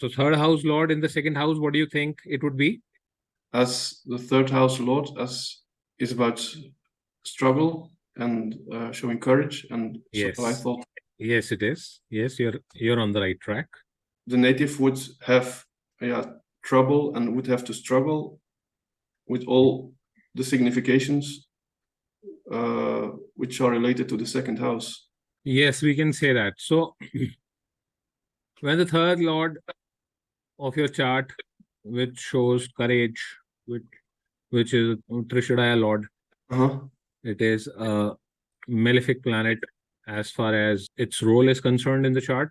So third house lord in the second house, what do you think it would be? As the third house lord, as is about struggle and showing courage, and Yes. so I thought Yes, it is. Yes, you're on the right track. the native would have trouble and would have to struggle with all the significations which are related to the second house. Yes, we can say that. So when the third lord of your chart, which shows courage, which is Trishadaya lord, it is a malefic planet as far as its role is concerned in the chart.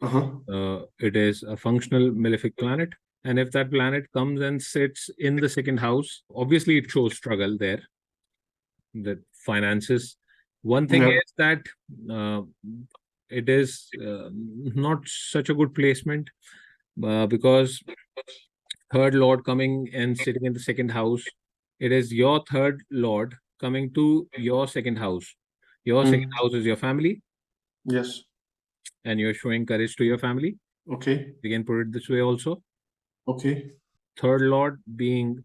It is a functional malefic planet. And if that planet comes and sits in the second house, obviously it shows struggle there, the finances. One thing is that it is not such a good placement because third lord coming and sitting in the second house, it is your third lord coming to your second house. Your second house is your family. Yes. And you're showing courage to your family. Okay. We can put it this way also. Okay. Third lord being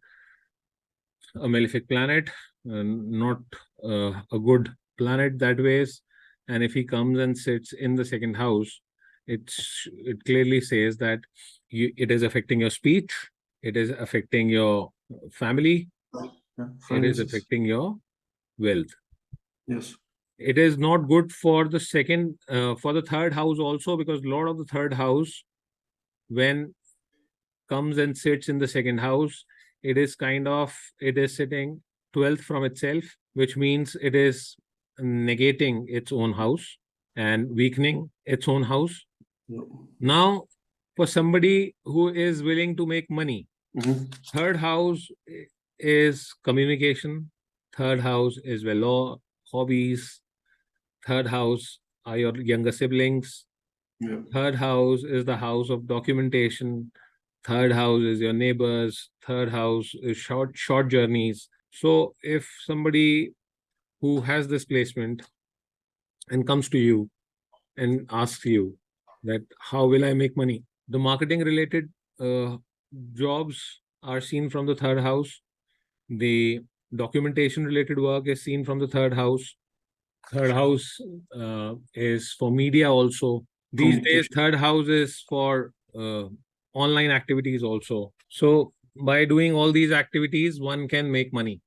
a malefic planet, not a good planet that ways. And if he comes and sits in the second house, it clearly says that it is affecting your speech, it is affecting your family, it is affecting your wealth. Yes. It is not good for the for the third house also, because lord of the third house, when comes and sits in the second house, it is sitting 12th from itself, which means it is negating its own house and weakening its own house. Now, for somebody who is willing to make money, third house is communication, third house is law, hobbies, third house are your younger siblings, third house is the house of documentation, third house is your neighbors, third house is short journeys. So if somebody who has this placement and comes to you and asks you that how will I make money, the marketing related jobs are seen from the third house, the documentation related work is seen from the third house. Third house is for media also. These days third house is for online activities also. So by doing all these activities, one can make money.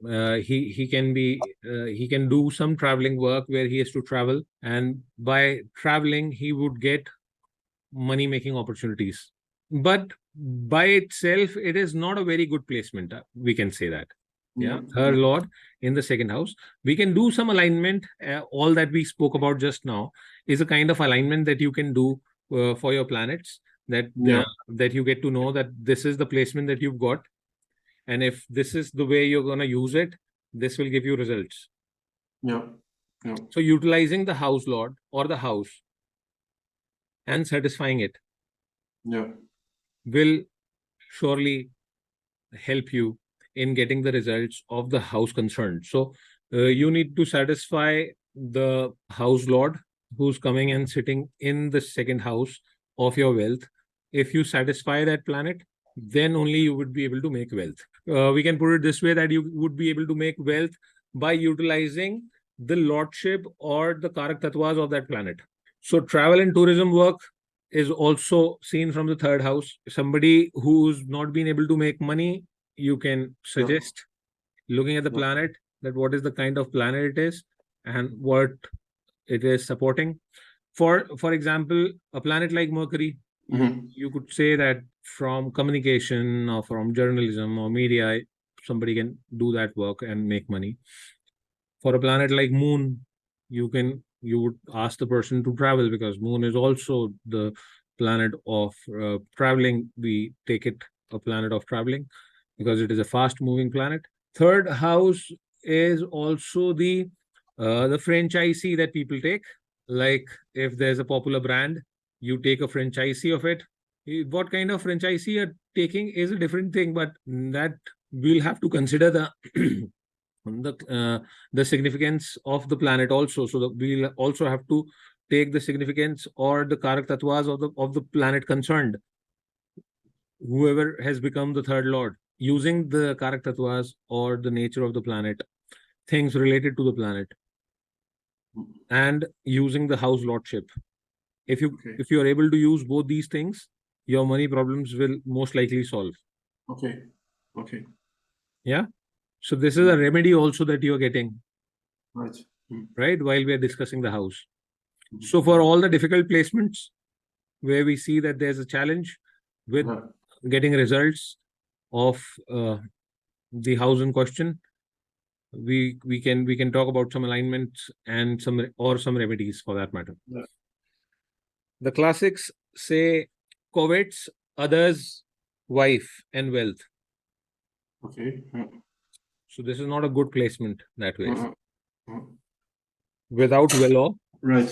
He can do some traveling work where he has to travel, and by traveling he would get money making opportunities. But by itself, it is not a very good placement. We can say that. Yeah, third lord in the second house. We can do some alignment. All that we spoke about just now is a kind of alignment that you can do for your planets. That you get to know that this is the placement that you've got, and if this is the way you're going to use it, this will give you results. So utilizing the house lord or the house and satisfying it will surely help you in getting the results of the house concerned. So you need to satisfy the house lord who's coming and sitting in the second house of your wealth. If you satisfy that planet, then only you would be able to make wealth. We can put it this way, that you would be able to make wealth by utilizing the lordship or the karak tattvas of that planet. So travel and tourism work is also seen from the third house. Somebody who's not been able to make money, you can suggest looking at the planet, that what is the kind of planet it is and what it is supporting. For example, a planet like Mercury, you could say that from communication or from journalism or media, somebody can do that work and make money. For a planet like Moon, you would ask the person to travel, because Moon is also the planet of traveling. We take it a planet of traveling because it is a fast moving planet. Third house is also the franchisee that people take. Like if there's a popular brand, you take a franchisee of it. What kind of franchisee you're taking is a different thing, but that we'll have to consider the significance of the planet also. So we'll also have to take the significance or the karak tattvas of the planet concerned. whoever has become the third lord, using the Karaktattvas or the nature of the planet, things related to the planet, and using the house lordship. Okay. If you are able to use both these things, your money problems will most likely solve. Okay. Okay. Yeah. So this is a remedy also that you are getting, Right. Mm. right, while we are discussing the house. Mhm. So for all the difficult placements where we see that there's a challenge with Yeah. getting results of the house in question, we can talk about some alignments and some remedies for that matter. Yeah. The classics say covets others' wife and wealth. Okay. Yeah. So this is not a good placement that way. Uh, uh, Without will or right.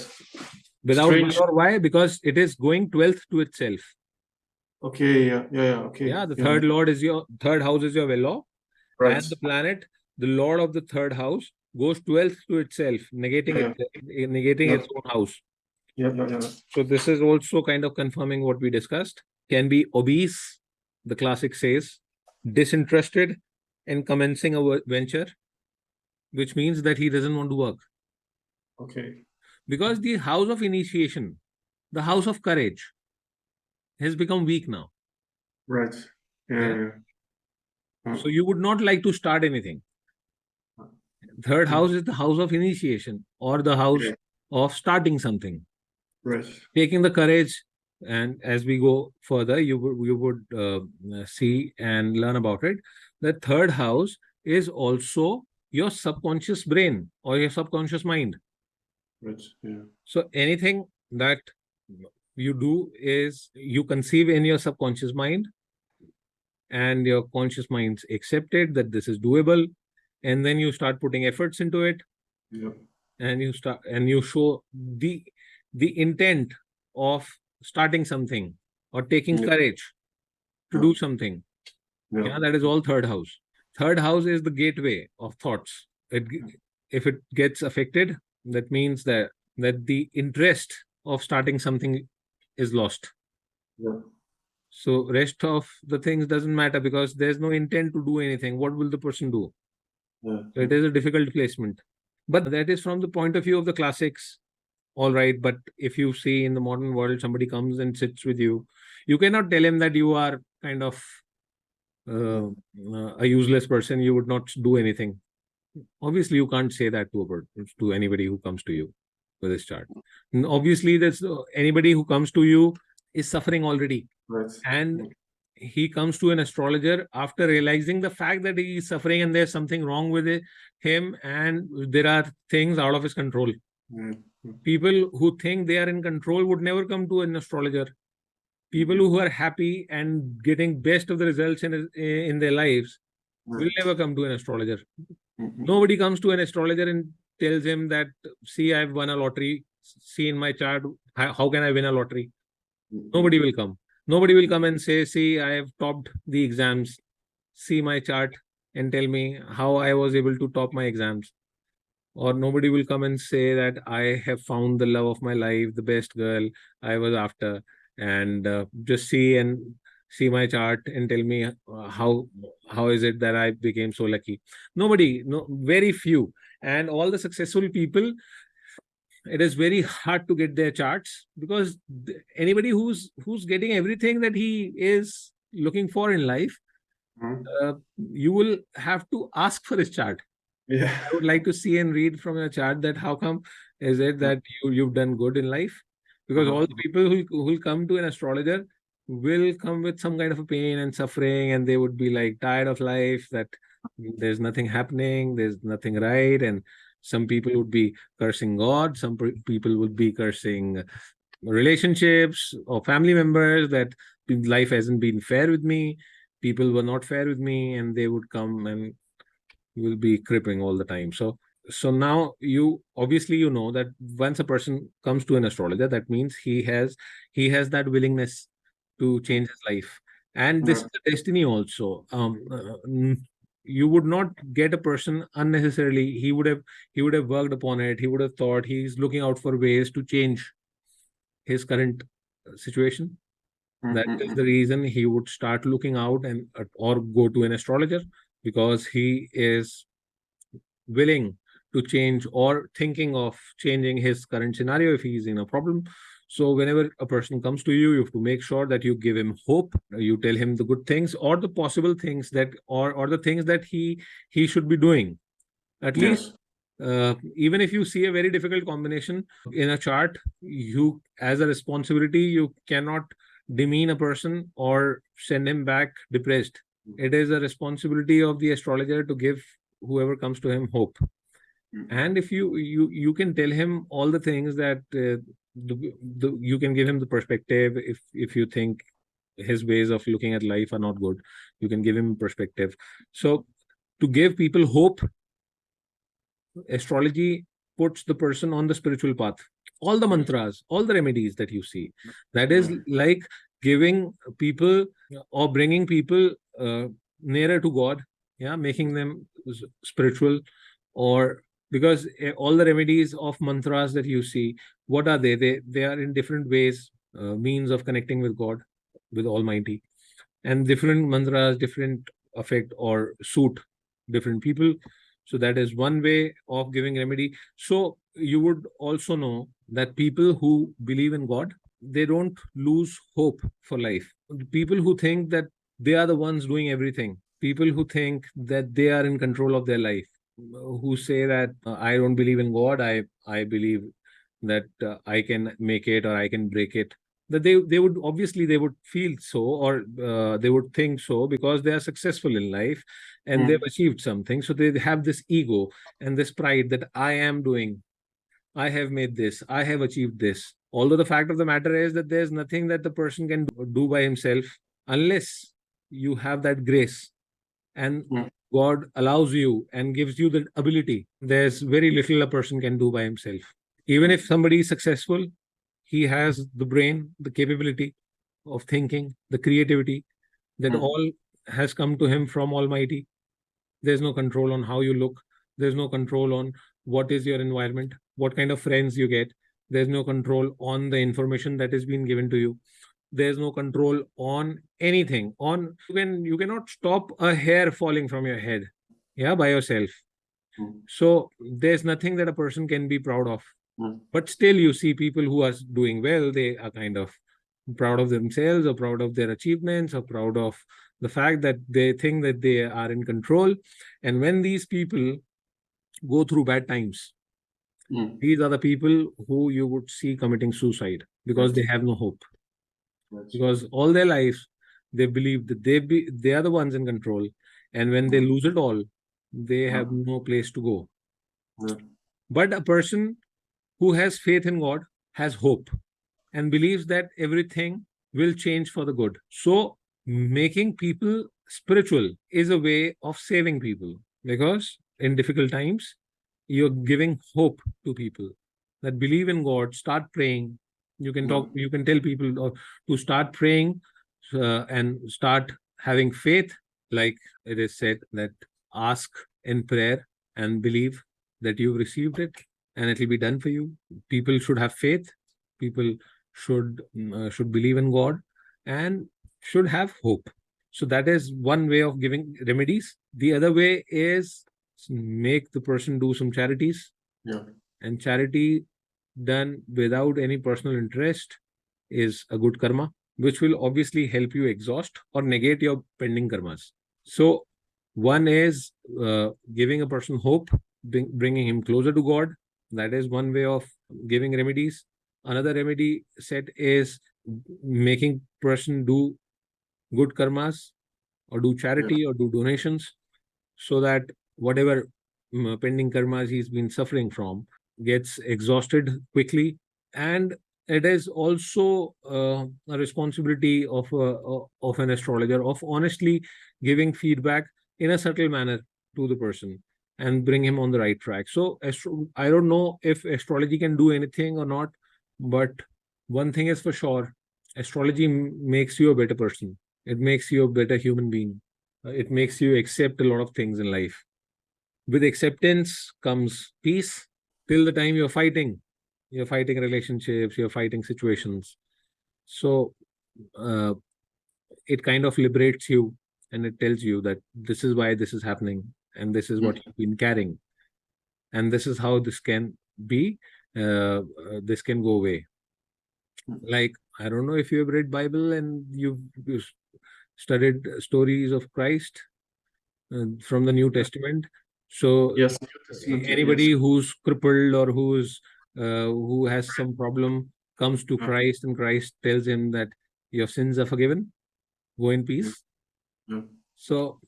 without will Strange. or why? Because it is going 12th to itself. Okay. Yeah. Yeah. Yeah. Okay. Yeah, the Yeah. third house is your velo, Right. and the planet, the lord of the third house, goes 12th to itself, Yeah. Yeah. negating Yeah. its own house. Yeah. Yeah. Yeah. So this is also kind of confirming what we discussed. Can be obese, the classic says, disinterested in commencing a venture, which means that he doesn't want to work. Okay. Because the house of initiation, the house of courage, has become weak now. Right. Yeah. Yeah. Yeah. Yeah. So you would not like to start anything. Third Mm. house is the house of initiation or the house Okay. of starting something, Right. taking the courage. And as we go further, you would see and learn about it. The third house is also your subconscious brain or your subconscious mind. Right. Yeah. So anything that you do is you conceive in your subconscious mind, and your conscious minds accepted that this is doable, and then you start putting efforts into it, Yeah. and you show the intent of starting something or taking Yeah. courage to Yeah. do something. Yeah. Yeah, that is all third house. Third house is the gateway of thoughts. If it gets affected, that means that the interest of starting something is lost. Yeah. So rest of the things doesn't matter because there's no intent to do anything. What will the person do? Yeah. So it is a difficult placement. But that is from the point of view of the classics. All right. But if you see in the modern world, somebody comes and sits with you, you cannot tell him that you are kind of uh, a useless person. You would not do anything. Obviously, you can't say that to anybody who comes to you with this chart. And obviously, that's anybody who comes to you is suffering already. Right. And Yeah. he comes to an astrologer after realizing the fact that he is suffering and there's something wrong with him, and there are things out of his control. Yeah. People who think they are in control would never come to an astrologer. People who are happy and getting best of the results in their lives will Right. never come to an astrologer. Mhm. Nobody comes to an astrologer and tells him that, see, I've won a lottery. See in my chart, how can I win a lottery? Nobody will come. Nobody will come and say, see, I have topped the exams. See my chart and tell me how I was able to top my exams. Or nobody will come and say that I have found the love of my life, the best girl I was after, and just see my chart and tell me how is it that I became so lucky. Nobody, no, very few. And all the successful people, it is very hard to get their charts because anybody who's getting everything that he is looking for in life, Mhm. you will have to ask for his chart. Yeah. I would like to see and read from your chart that how come is it that you've done good in life? Because all Uh-huh. the people who will come to an astrologer will come with some kind of a pain and suffering, and they would be like tired of life, that there's nothing happening, there's nothing right, and some people would be cursing God, some people would be cursing relationships or family members, that life hasn't been fair with me, people were not fair with me, and they would come and will be crippling all the time. So now you obviously you know that once a person comes to an astrologer, that means he has that willingness to change his life, and this Yeah. is the destiny also. You would not get a person unnecessarily. He would have worked upon it. He would have thought he's looking out for ways to change his current situation. That is the reason he would start looking out and or go to an astrologer, because he is willing to change or thinking of changing his current scenario if he's in a problem. So whenever a person comes to you, you have to make sure that you give him hope. You tell him the good things or the possible things that, or the things that he should be doing. At least, even if you see a very difficult combination in a chart, you, as a responsibility, you cannot demean a person or send him back depressed. It is a responsibility of the astrologer to give whoever comes to him hope. And if you can tell him all the things that you can give him the perspective. If you think his ways of looking at life are not good, you can give him perspective. So to give people hope, astrology puts the person on the spiritual path. All the mantras, all the remedies that you see, that is like giving people or bringing people nearer to God, yeah, making them spiritual. Or because all the remedies of mantras that you see, what are they? They are in different ways, means of connecting with God, with Almighty, and different mantras, different affect or suit different people. So that is one way of giving remedy. So you would also know that people who believe in God, they don't lose hope for life. The people who think that they are the ones doing everything, people who think that they are in control of their life, who say that I don't believe in God, I believe that I can make it or I can break it. That they would obviously they would feel so, or they would think so, because they are successful in life and they've achieved something. So they have this ego and this pride that I am doing, I have made this, I have achieved this. Although the fact of the matter is that there's nothing that the person can do by himself, unless you have that grace and God allows you and gives you the ability. There's very little a person can do by himself. Even if somebody is successful, he has the brain, the capability of thinking, the creativity, that all has come to him from Almighty. There's no control on how you look. There's no control on what is your environment, what kind of friends you get. There's no control on the information that is being given to you. There's no control on anything. On you cannot stop a hair falling from your head, yeah, by yourself. So there's nothing that a person can be proud of. But still, you see people who are doing well, they are kind of proud of themselves or proud of their achievements or proud of the fact that they think that they are in control. And when these people go through bad times, these are the people who you would see committing suicide, because they have no hope. Because all their lives they believe that they are the ones in control, and when they lose it all, they have no place to go. But a person who has faith in God has hope and believes that everything will change for the good. So, making people spiritual is a way of saving people, because in difficult times, you're giving hope to people that believe in God, start praying. You can talk, you can tell people to start praying and start having faith. Like it is said, that ask in prayer and believe that you've received it and it will be done for you. People should have faith. People should believe in God and should have hope. So that is one way of giving remedies. The other way is make the person do some charities. And charity done without any personal interest is a good karma, which will obviously help you exhaust or negate your pending karmas. So one is giving a person hope, bringing him closer to God. That is one way of giving remedies. Another remedy set is making person do good karmas or do charity or do donations, so that whatever pending karmas he's been suffering from gets exhausted quickly. And it is also a responsibility of an astrologer of honestly giving feedback in a subtle manner to the person and bring him on the right track. So I don't know if astrology can do anything or not, but one thing is for sure: astrology makes you a better person. It makes you a better human being. It makes you accept a lot of things in life. With acceptance comes peace. Till the time you're fighting relationships, you're fighting situations. So it kind of liberates you, and it tells you that this is why this is happening, and this is what you've been carrying, and this is how this can be. This can go away. Like, I don't know if you have read Bible and you've studied stories of Christ from the New Testament. So Yes, New Testament, anybody yes. who's crippled or who has some problem comes to Yeah, Christ, and Christ tells him that your sins are forgiven. Go in yeah, peace. yeah. So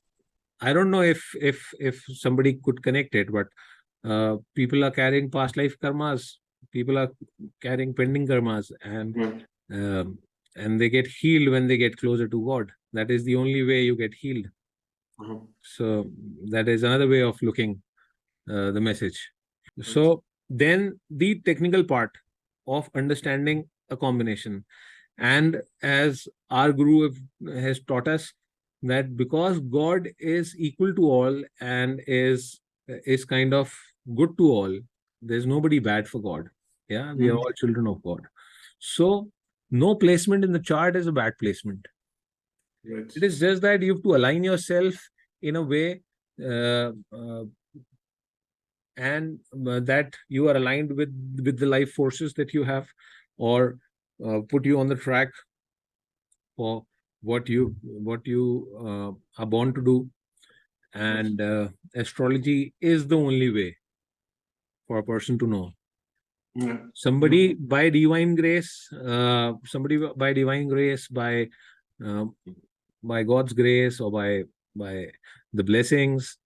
I don't know if somebody could connect it, but people are carrying past life karmas. People are carrying pending karmas, Right. um, and they get healed when they get closer to God. That is the only way you get healed. Uh-huh. So that is another way of looking the message. Right. So then the technical part of understanding a combination, and as our guru has taught us, that because God is equal to all and is kind of good to all, there's nobody bad for God. Yeah, we are Mm. all children of God. So no placement in the chart is a bad placement. Right. It is just that you have to align yourself in a way, and that you are aligned with the life forces that you have, or put you on the track for what you are born to do. Right. And astrology is the only way for a person to know. Yeah. Yeah. Somebody by divine grace, uh, by God's grace, or by the blessings,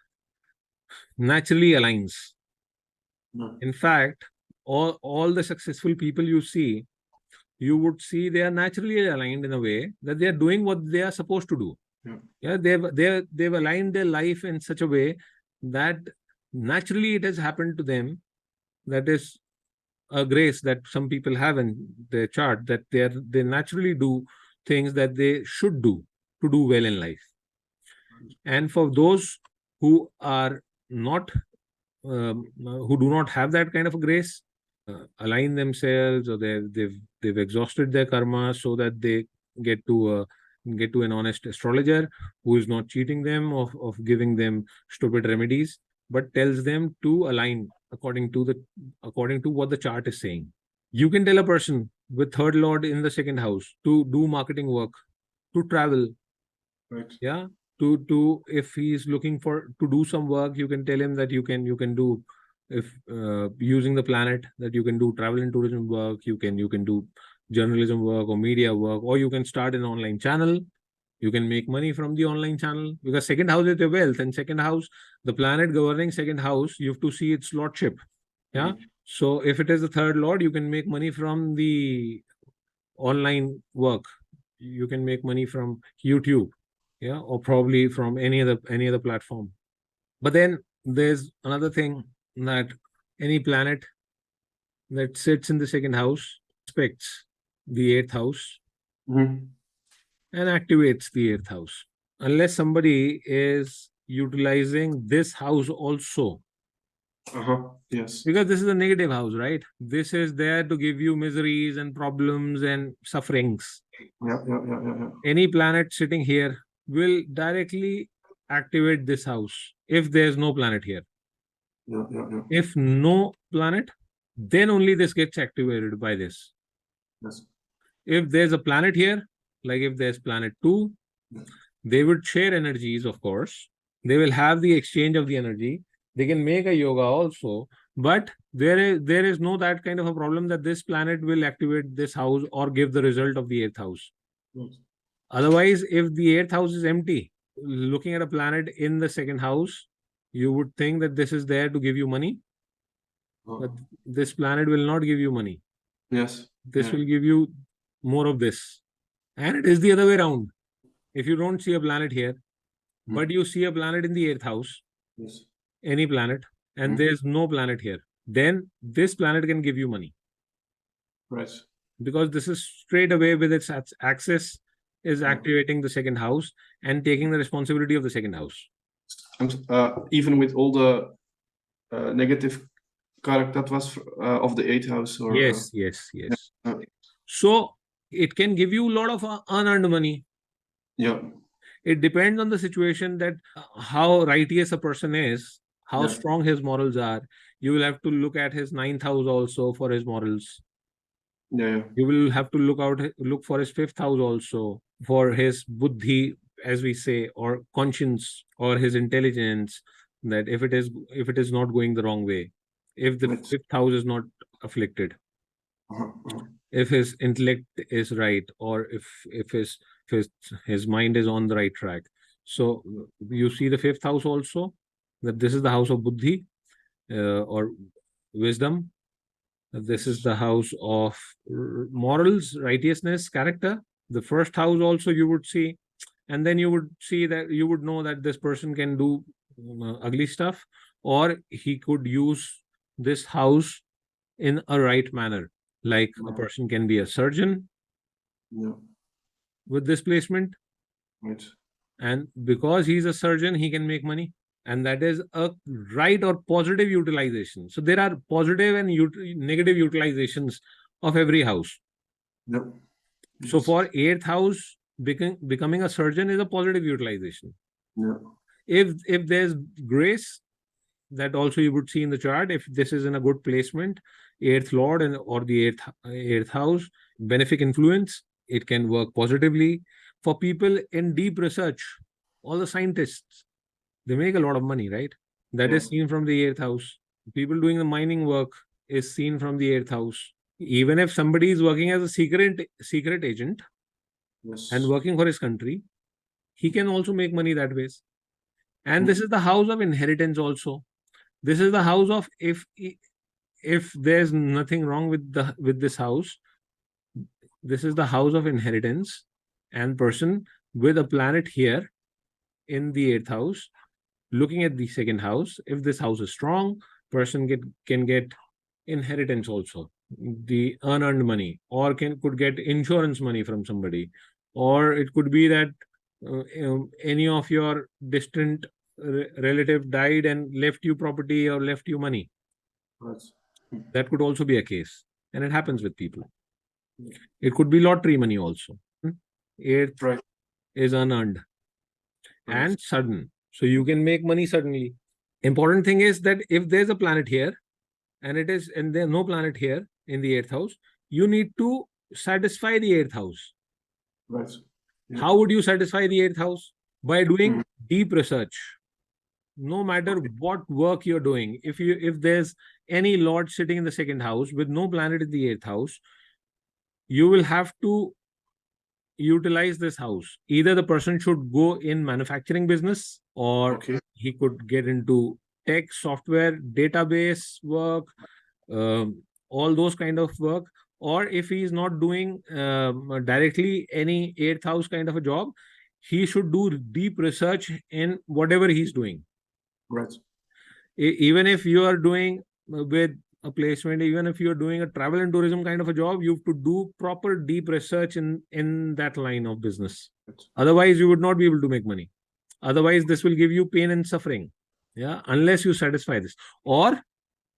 naturally aligns. Yeah. In fact, all the successful people you see, you would see they are naturally aligned in a way that they are doing what they are supposed to do. Yeah. Yeah, they've aligned their life in such a way that naturally it has happened to them. That is a grace that some people have in their chart, that they naturally do things that they should do to do well in life. And for those who are not who do not have that kind of a grace, align themselves, or they've exhausted their karma, so that they get to get to an honest astrologer who is not cheating them of giving them stupid remedies, but tells them to align according to what the chart is saying. You can tell a person with third lord in the second house to do marketing work, to travel. Right. Yeah, to if he's looking for to do some work, you can tell him that you can do, if using the planet, that you can do travel and tourism work, you can do journalism work or media work, or you can start an online channel. You can make money from the online channel, because second house is your wealth, and second house, the planet governing second house, you have to see its lordship. Yeah, Mhm. so if it is the third lord, you can make money from the online work. You can make money from YouTube, yeah, or probably from any other platform. But then there's another thing, that any planet that sits in the second house aspects the eighth house Mhm. and activates the eighth house, unless somebody is utilizing this house also, Uh-huh. Yes. because this is a negative house, right? This is there to give you miseries and problems and sufferings. Yeah. Yeah. Yeah. Yeah. Yeah. Any planet sitting here will directly activate this house if there's no planet here. Yeah. Yeah. Yeah. If no planet, then only this gets activated by this. Yes. If there's a planet here, like if there's planet 2, Yeah. they would share energies, of course. They will have the exchange of the energy. They can make a yoga also, but there is no that kind of a problem that this planet will activate this house or give the result of the eighth house. Right. Otherwise, if the eighth house is empty, looking at a planet in the second house, you would think that this is there to give you money, but this planet will not give you money. Yes. This Yeah. will give you more of this. And it is the other way around. If you don't see a planet here, Mm. but you see a planet in the eighth house, Yes. any planet, and Mm. there's no planet here, then this planet can give you money, Right. because this is straight away with its axis is Yeah. activating the second house and taking the responsibility of the second house. And even with all the negative character that was of the eighth house, or Yes, yes, yeah. yes. So it can give you a lot of unearned money. Yeah. It depends on the situation, that how righteous a person is, how Yeah. strong his morals are. You will have to look at his ninth house also for his morals. Yeah. Yeah. You will have to look for his fifth house also for his buddhi, as we say, or conscience, or his intelligence, that if it is not going the wrong way, if the Right. fifth house is not afflicted, Uh-huh. Uh-huh. if his intellect is right, or if his his mind is on the right track. So you see the fifth house also, that this is the house of buddhi, or wisdom. This is Yes. the house of morals, righteousness, character. The first house also you would see, and then you would see that you would know that this person can do ugly stuff, or he could use this house in a right manner. Like a Yeah. person can be a surgeon Yeah. with this placement, Right. and because he's a surgeon, he can make money, and that is a right or positive utilization. So there are positive and negative utilizations of every house. Yep. So Yes. for eighth house, becoming a surgeon is a positive utilization. Yeah. If there's grace, that also you would see in the chart, if this is in a good placement, eighth lord and or the eighth house, benefic influence, it can work positively for people in deep research. All the scientists, they make a lot of money, right? That Yeah. is seen from the eighth house. People doing the mining work is seen from the eighth house. Even if somebody is working as a secret agent and Yes. working for his country, he can also make money that ways. And this Mm. is the house of inheritance also. This is the house of, if there's nothing wrong with this house, this is the house of inheritance, and person with a planet here in the eighth house, looking at the second house, if this house is strong, person can get inheritance also, the unearned money, or could get insurance money from somebody, or it could be that any of your distant relative died and left you property or left you money. Right. Mm. That could also be a case, and it happens with people. Yeah. It could be lottery money also. Eighth Right. is unearned Right. and sudden, so you can make money suddenly. Important thing is that if there's a planet here, and there's no planet here in the eighth house, you need to satisfy the eighth house. Right. Yeah. How would you satisfy the eighth house? By Mm. doing deep research. No matter Okay. what work you're doing, if there's any lord sitting in the second house with no planet in the eighth house, you will have to utilize this house. Either the person should go in manufacturing business, or Okay. he could get into tech, software, database work, all those kind of work. Or if he is not doing directly any eighth house kind of a job, he should do deep research in whatever he's doing. Right. Even if you are doing with a placement, even if you're doing a travel and tourism kind of a job, you have to do proper deep research in that line of business. Right. Otherwise you would not be able to make money. Otherwise this will give you pain and suffering, yeah, unless you satisfy this. Or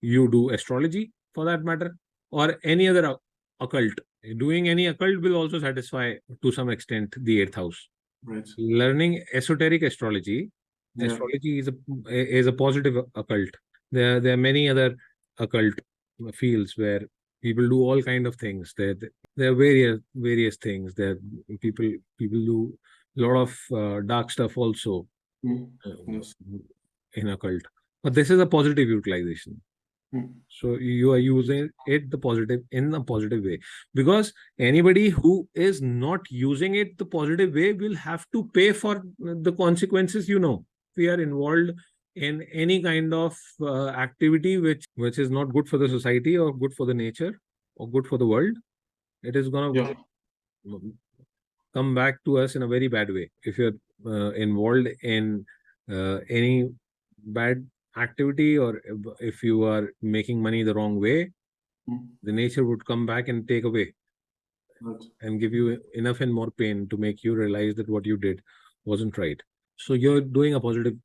you do astrology, for that matter, or any other occult. Doing any occult will also satisfy to some extent the eighth house. Right. Learning esoteric astrology, Yeah. is a positive occult. There are many other occult fields where people do all kind of things. There are various things. There people do a lot of dark stuff also, Mm. um, Yes. in occult. But this is a positive utilization. Mm. So you are using it the positive in a positive way, because anybody who is not using it the positive way will have to pay for the consequences. We are involved in any kind of activity which is not good for the society or good for the nature or good for the world. It is going Yeah. to come back to us in a very bad way. If you're involved in any bad activity, or if you are making money the wrong way, Mm. the nature would come back and take away Right. and give you enough and more pain to make you realize that what you did wasn't right. So you're doing a positive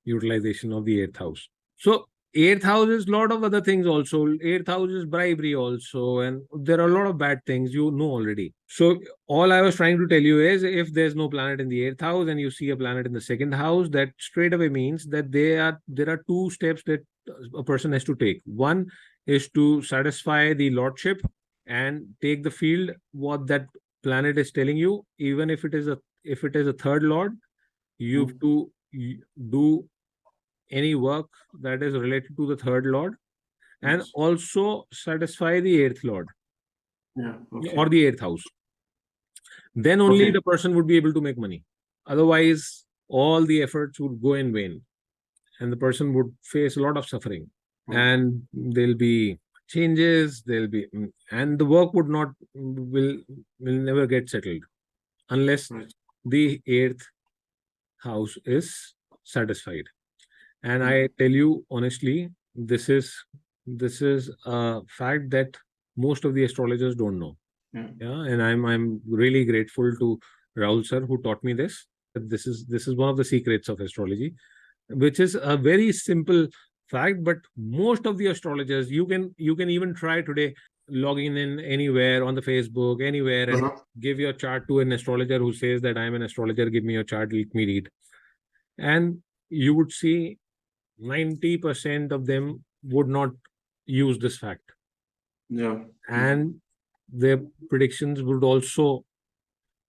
utilization of the eighth house. So Eighth house is a lot of other things also. Eighth house is bribery also, and there are a lot of bad things you know already. So all I was trying to tell you is, if there's no planet in the eighth house and you see a planet in the second house, that straight away means that there are two steps that a person has to take. One is to satisfy the lordship and take the field what that planet is telling you. Even if it is a third lord, you have to do any work that is related to the third lord, and Yes. also satisfy the eighth lord Yeah. Okay. or the eighth house. Then only Okay. the person would be able to make money. Otherwise, all the efforts would go in vain, and the person would face a lot of suffering. And there'll be changes. And the work would not will never get settled unless Right. the eighth house is satisfied. And I tell you honestly, this is a fact that most of the astrologers don't know. Yeah. Yeah, and I'm really grateful to Rahul sir who taught me this. This is one of the secrets of astrology, which is a very simple fact. But most of the astrologers, you can even try today logging in anywhere on the Facebook, anywhere, and give your chart to an astrologer who says that I'm an astrologer, give me your chart, let me read. And you would see 90% of them would not use this fact. Yeah. And their predictions would also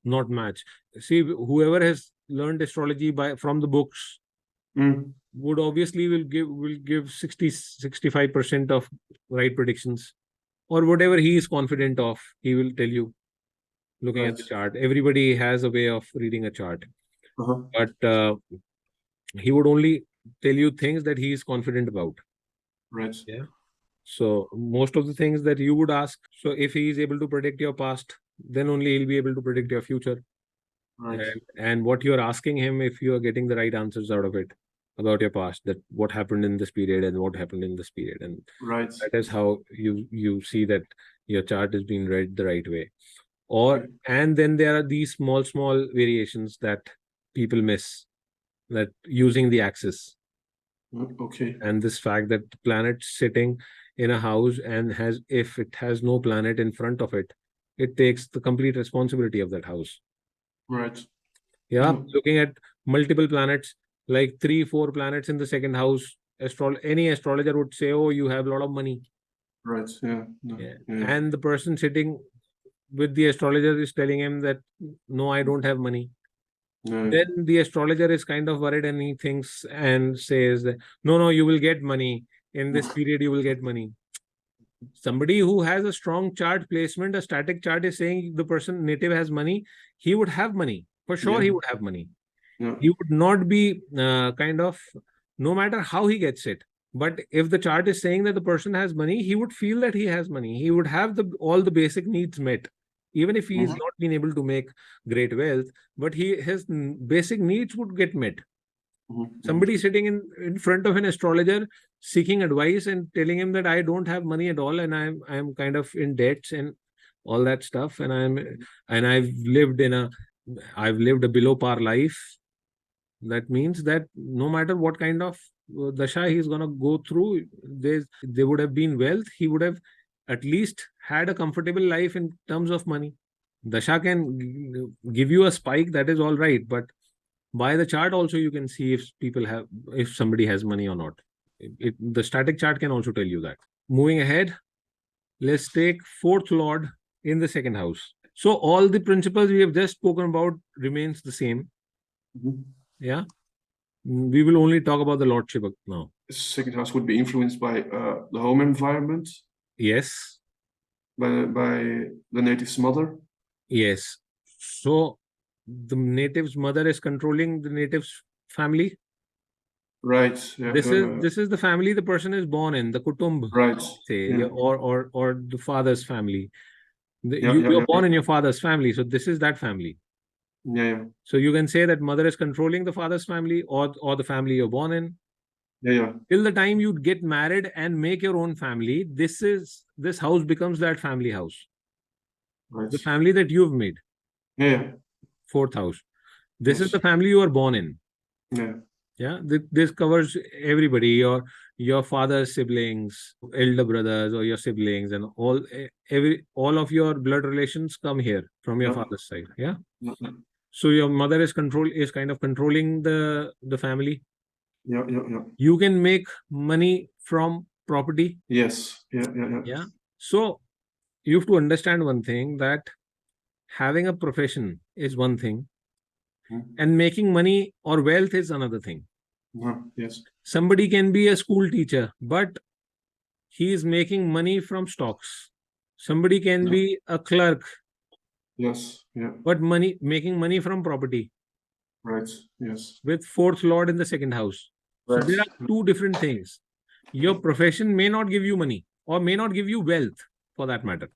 not match. See, whoever has learned astrology from the books would obviously will give 60-65% of right predictions, or whatever he is confident of, he will tell you looking at the chart. Everybody has a way of reading a chart, but he would only tell you things that he is confident about. Right. Yeah. So most of the things that you would ask, so if he is able to predict your past, then only he'll be able to predict your future. Right. And what you're asking him, if you are getting the right answers out of it about your past, that what happened in this period and what happened in this period, and Right. that is how you see that your chart is being read the right way. Or and then there are these small variations that people miss, that using the axis. Okay. And this fact that the planet sitting in a house and if it has no planet in front of it, it takes the complete responsibility of that house. Right. Yeah. Looking at multiple planets, like 3-4 planets in the second house, any astrologer would say, oh, you have a lot of money. Right. Yeah. Yeah. And the person sitting with the astrologer is telling him that, no, I don't have money. Then the astrologer is kind of worried, and he thinks and says that, no, you will get money. In this period, you will get money. Somebody who has a strong chart placement, a static chart, is saying the person native has money, he would have money. For sure, he would have money. He would not be no matter how he gets it. But if the chart is saying that the person has money, he would feel that he has money. He would have all the basic needs met, even if he is not been able to make great wealth. But his basic needs would get met. Somebody sitting in front of an astrologer seeking advice and telling him that I don't have money at all, and I'm kind of in debts and all that stuff, and I've lived a below par life. That means that no matter what kind of dasha he's gonna go through, there would have been wealth. He would have at least had a comfortable life in terms of money. Dasha can give you a spike, that is all right, but by the chart also you can see if somebody has money or not. The static chart can also tell you that. Moving ahead, let's take fourth lord in the second house. So all the principles we have just spoken about remains the same. Yeah. We will only talk about the lordship now. Second house would be influenced by the home environment. Yes. By the native's mother. Yes. So the native's mother is controlling the native's family. Right. Yeah, this is the family the person is born in, the kutumb. Right. Say, yeah. or the father's family. You're born in your father's family, so this is that family. Yeah. So you can say that mother is controlling the father's family or the family you're born in. Yeah. Till the time you get married and make your own family, this house becomes that family house. Right. The family that you've made. Yeah. Fourth house. This is the family you are born in. Yeah. Yeah, this covers everybody, your father's siblings, elder brothers, or your siblings, and all of your blood relations come here from your Yeah. father's side. Yeah. Yeah. Yeah. So your mother is kind of controlling the family. Yeah. Yeah. Yeah. You can make money from property. Yes. Yeah. Yeah. Yeah. Yeah. So you have to understand one thing, that having a profession is one thing, Mhm. and making money or wealth is another thing. Yes. Somebody can be a school teacher, but he is making money from stocks. Somebody can Yeah. be a clerk, Yes. Yeah. but making money from property Right. Yes. with fourth lord in the second house. So Right. there are two different things. Your profession may not give you money or may not give you wealth, for that matter.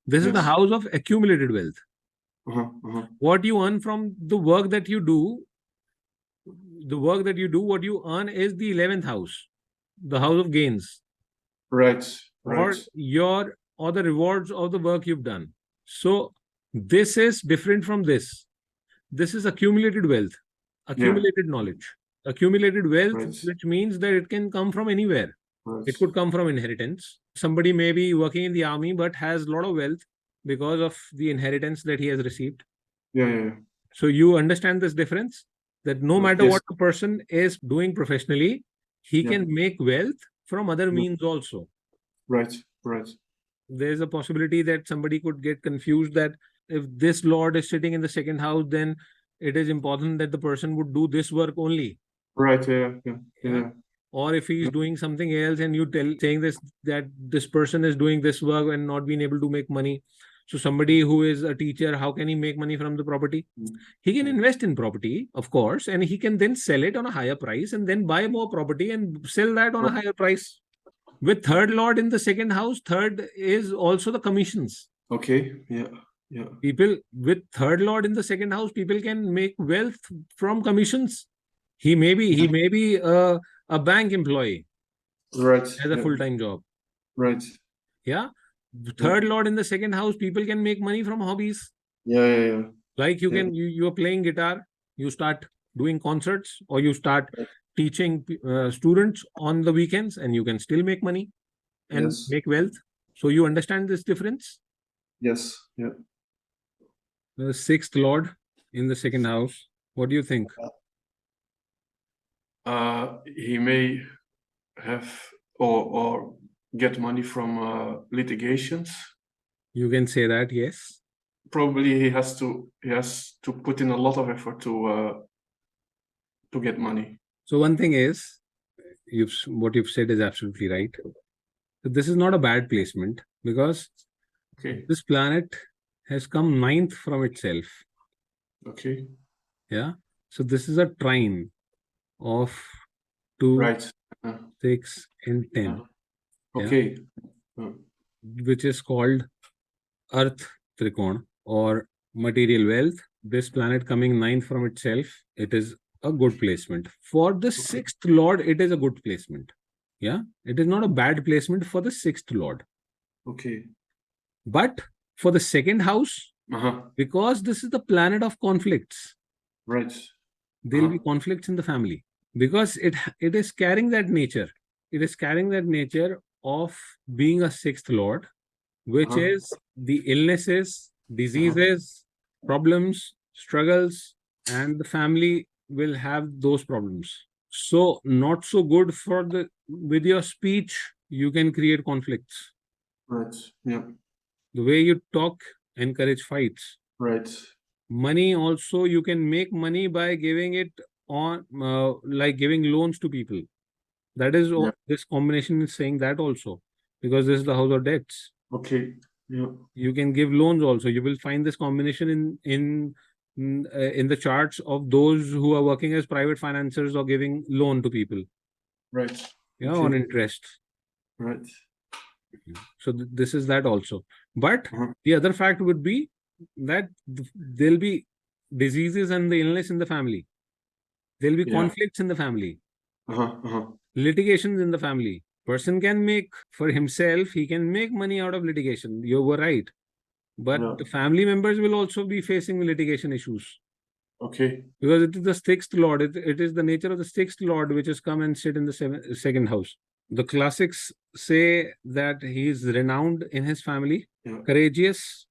This is the Yes. house of accumulated wealth. What you earn from the work that you do, what you earn is the 11th house, the house of gains, Right. Right. or the rewards of the work you've done. So this is different from this. This is accumulated wealth, Yeah. accumulated knowledge, accumulated wealth, Right. which means that it can come from anywhere. Right. It could come from inheritance. Somebody may be working in the army but has a lot of wealth because of the inheritance that he has received. Yeah. Yeah. Yeah. So you understand this difference, that no matter Yes. what a person is doing professionally, he Yeah. can make wealth from other Yeah. means also. Right. Right. There's a possibility that somebody could get confused that if this lord is sitting in the second house, then it is important that the person would do this work only. Right. Yeah. Yeah. Yeah. Yeah. Or if he's Yeah. doing something else and you saying this, that this person is doing this work and not being able to make money. So somebody who is a teacher, how can he make money from the property? He can invest in property, of course, and he can then sell it on a higher price and then buy more property and sell that on a higher price. With third lord in the second house, third is also the commissions. Okay. Yeah. Yeah. People with third lord in the second house, people can make wealth from commissions. He may be a bank employee, Right. as a Yeah. full-time job. Right. Yeah. Yeah. Third lord in the second house, people can make money from hobbies. Yeah. Yeah. Yeah. Like Yeah. you are playing guitar, you start doing concerts, or you start Right. teaching students on the weekends, and you can still make money and Yes. make wealth. So you understand this difference? Yes. Yeah. The sixth lord in the second house. What do you think? He may have or get money from litigations. You can say that, yes. Probably he has to put in a lot of effort to get money. So one thing is, what you've said is absolutely right. So this is not a bad placement, because Okay. this planet has come ninth from itself. Okay. Yeah. So this is a trine of 2, Right. 6, and 10. Yeah. Okay. Which is called Earth Trikon, or material wealth. This planet coming ninth from itself, it is a good placement. For the sixth lord, it is a good placement. Yeah. It is not a bad placement for the sixth lord. Okay. But for the second house, Uh-huh. because this is the planet of conflicts, Right. there will be conflicts in the family, because it is carrying that nature. It is carrying that nature of being a sixth lord, which is the illnesses, diseases, problems, struggles, and the family will have those problems. So not so good for the with your speech, you can create conflicts. Right. Yeah. The way you talk encourage fights. Right. Money also, you can make money by giving it on like giving loans to people. That is Yeah. this combination is saying that also, because this is the house of debts. Okay. Yeah. You can give loans also. You will find this combination in the charts of those who are working as private financiers or giving loan to people. Right. Yeah, Okay. on interest. Right. So this is that also. But the other fact would be that there'll be diseases and the illness in the family. There'll be conflicts in the family. Litigations in the family. Person can make for himself, he can make money out of litigation. You were right. But the family members will also be facing litigation issues. Okay. because it is the sixth lord. It is the nature of the sixth lord which has come and sit in the second house. The classics say that he is renowned in his family, Yeah. courageous,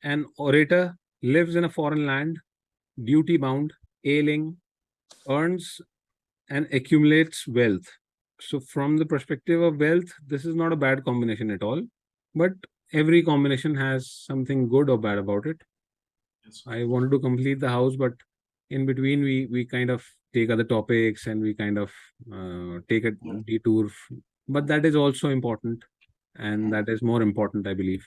an orator, lives in a foreign land, duty bound, ailing, earns and accumulates wealth. So, from the perspective of wealth, this is not a bad combination at all. But every combination has something good or bad about it. Yes. I wanted to complete the house, but in between, we kind of take other topics and we kind of take a Yeah. detour. But that is also important, and that is more important, I believe.